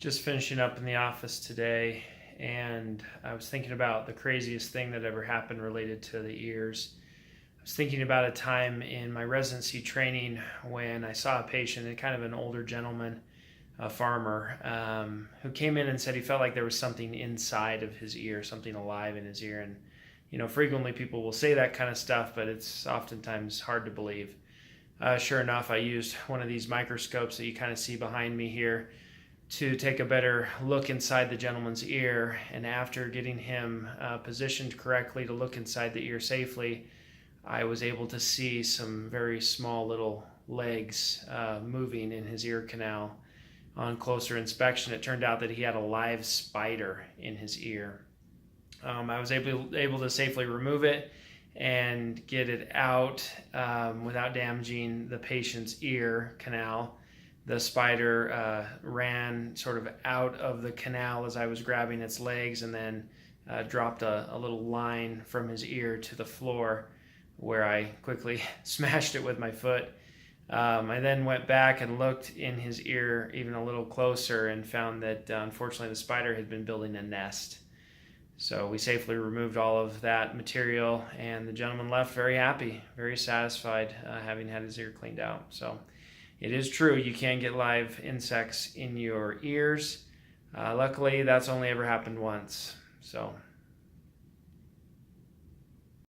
Just finishing up in the office today, and I was thinking about the craziest thing that ever happened related to the ears. I was thinking about a time in my residency training when I saw a patient, and kind of an older gentleman, a farmer, who came in and said he felt like there was something inside of his ear, something alive in his ear. And frequently people will say that kind of stuff, but it's oftentimes hard to believe. Sure enough, I used one of these microscopes that you kind of see behind me here to take a better look inside the gentleman's ear, and after getting him positioned correctly to look inside the ear safely, I was able to see some very small little legs moving in his ear canal. On closer inspection, it turned out that he had a live spider in his ear. I was able to safely remove it and get it out without damaging the patient's ear canal. The spider ran sort of out of the canal as I was grabbing its legs, and then dropped a little line from his ear to the floor, where I quickly smashed it with my foot. I then went back and looked in his ear even a little closer and found that unfortunately the spider had been building a nest. So we safely removed all of that material, and the gentleman left very happy, very satisfied, having had his ear cleaned out. So it is true, you can get live insects in your ears. Luckily, that's only ever happened once. So